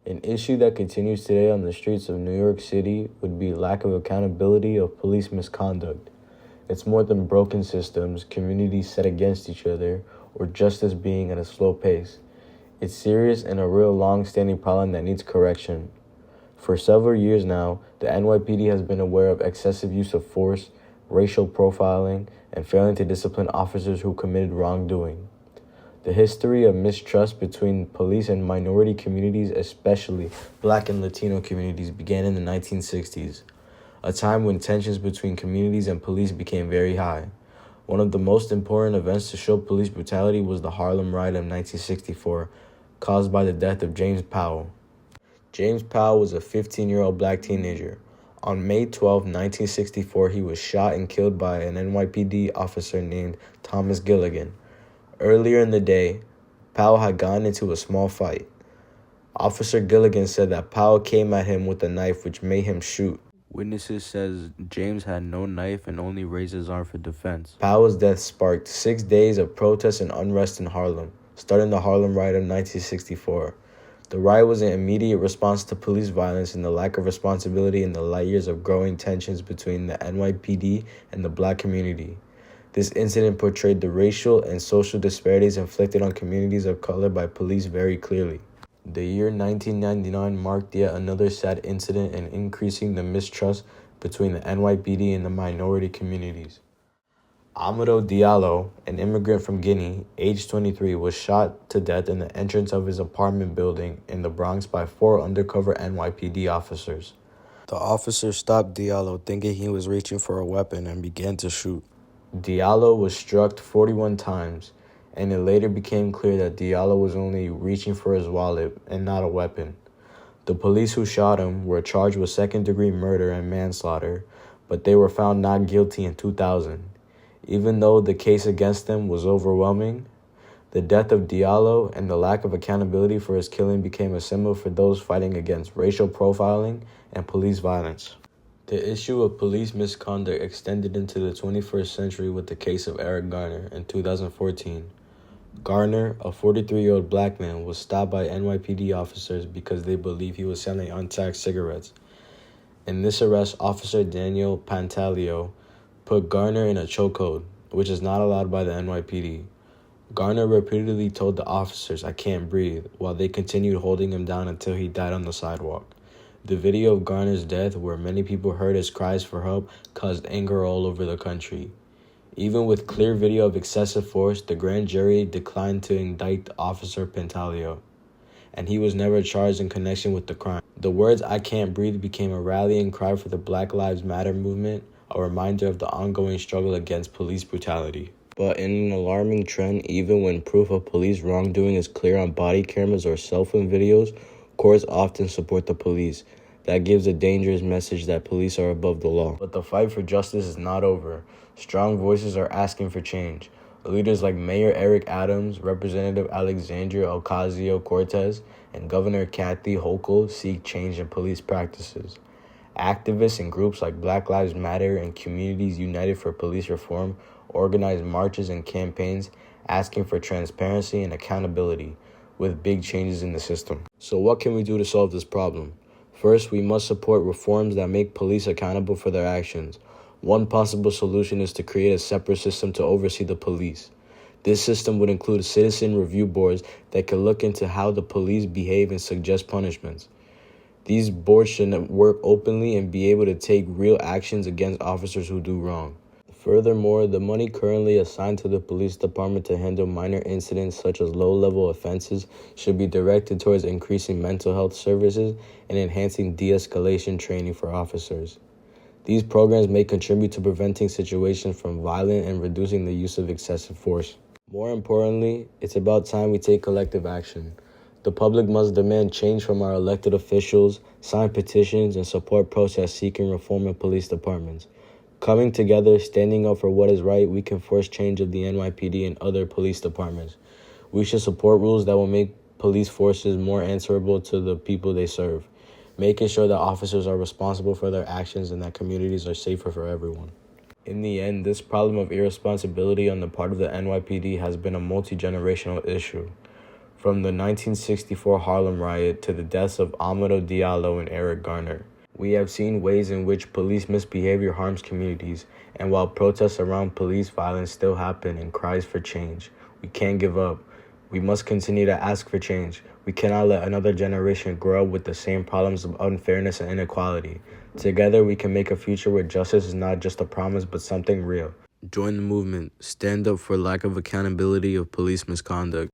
An issue that continues today on the streets of New York City would be lack of accountability of police misconduct. It's more than broken systems, communities set against each other, or justice being at a slow pace. It's serious and a real long-standing problem that needs correction. For several years now, the NYPD has been aware of excessive use of force, racial profiling, and failing to discipline officers who committed wrongdoing. The history of mistrust between police and minority communities, especially Black and Latino communities, began in the 1960s, a time when tensions between communities and police became very high. One of the most important events to show police brutality was the Harlem Riot of 1964, caused by the death of James Powell. James Powell was a 15-year-old Black teenager. On May 12, 1964, he was shot and killed by an NYPD officer named Thomas Gilligan. Earlier in the day, Powell had gotten into a small fight. Officer Gilligan said that Powell came at him with a knife which made him shoot. Witnesses says James had no knife and only raised his arm for defense. Powell's death sparked 6 days of protests and unrest in Harlem, starting the Harlem Riot of 1964. The riot was an immediate response to police violence and the lack of responsibility in the light years of growing tensions between the NYPD and the Black community. This incident portrayed the racial and social disparities inflicted on communities of color by police very clearly. The year 1999 marked yet another sad incident in increasing the mistrust between the NYPD and the minority communities. Amadou Diallo, an immigrant from Guinea, aged 23, was shot to death in the entrance of his apartment building in the Bronx by 4 undercover NYPD officers. The officers stopped Diallo thinking he was reaching for a weapon and began to shoot. Diallo was struck 41 times, and it later became clear that Diallo was only reaching for his wallet and not a weapon. The police who shot him were charged with second-degree murder and manslaughter, but they were found not guilty in 2000. Even though the case against them was overwhelming, the death of Diallo and the lack of accountability for his killing became a symbol for those fighting against racial profiling and police violence. The issue of police misconduct extended into the 21st century with the case of Eric Garner in 2014. Garner, a 43-year-old Black man, was stopped by NYPD officers because they believed he was selling untaxed cigarettes. In this arrest, Officer Daniel Pantaleo put Garner in a chokehold, which is not allowed by the NYPD. Garner repeatedly told the officers, "I can't breathe," while they continued holding him down until he died on the sidewalk. The video of Garner's death, where many people heard his cries for help, caused anger all over the country. Even with clear video of excessive force, the grand jury declined to indict Officer Pantaleo, and he was never charged in connection with the crime. The words "I can't breathe" became a rallying cry for the Black Lives Matter movement, a reminder of the ongoing struggle against police brutality. But in an alarming trend, even when proof of police wrongdoing is clear on body cameras or cell phone videos, courts often support the police. That gives a dangerous message that police are above the law. But the fight for justice is not over. Strong voices are asking for change. Leaders like Mayor Eric Adams, Representative Alexandria Ocasio-Cortez, and Governor Kathy Hochul seek change in police practices. Activists and groups like Black Lives Matter and Communities United for Police Reform organize marches and campaigns asking for transparency and accountability, with big changes in the system. So what can we do to solve this problem? First, we must support reforms that make police accountable for their actions. One possible solution is to create a separate system to oversee the police. This system would include citizen review boards that can look into how the police behave and suggest punishments. These boards should work openly and be able to take real actions against officers who do wrong. Furthermore, the money currently assigned to the police department to handle minor incidents such as low-level offenses should be directed towards increasing mental health services and enhancing de-escalation training for officers. These programs may contribute to preventing situations from violence and reducing the use of excessive force. More importantly, it's about time we take collective action. The public must demand change from our elected officials, sign petitions, and support protests seeking reform in police departments. Coming together, standing up for what is right, we can force change of the NYPD and other police departments. We should support rules that will make police forces more answerable to the people they serve, making sure that officers are responsible for their actions and that communities are safer for everyone. In the end, this problem of irresponsibility on the part of the NYPD has been a multi-generational issue. From the 1964 Harlem riot to the deaths of Amadou Diallo and Eric Garner, we have seen ways in which police misbehavior harms communities, and while protests around police violence still happen and cries for change, we can't give up. We must continue to ask for change. We cannot let another generation grow up with the same problems of unfairness and inequality. Together, we can make a future where justice is not just a promise, but something real. Join the movement. Stand up for lack of accountability of police misconduct.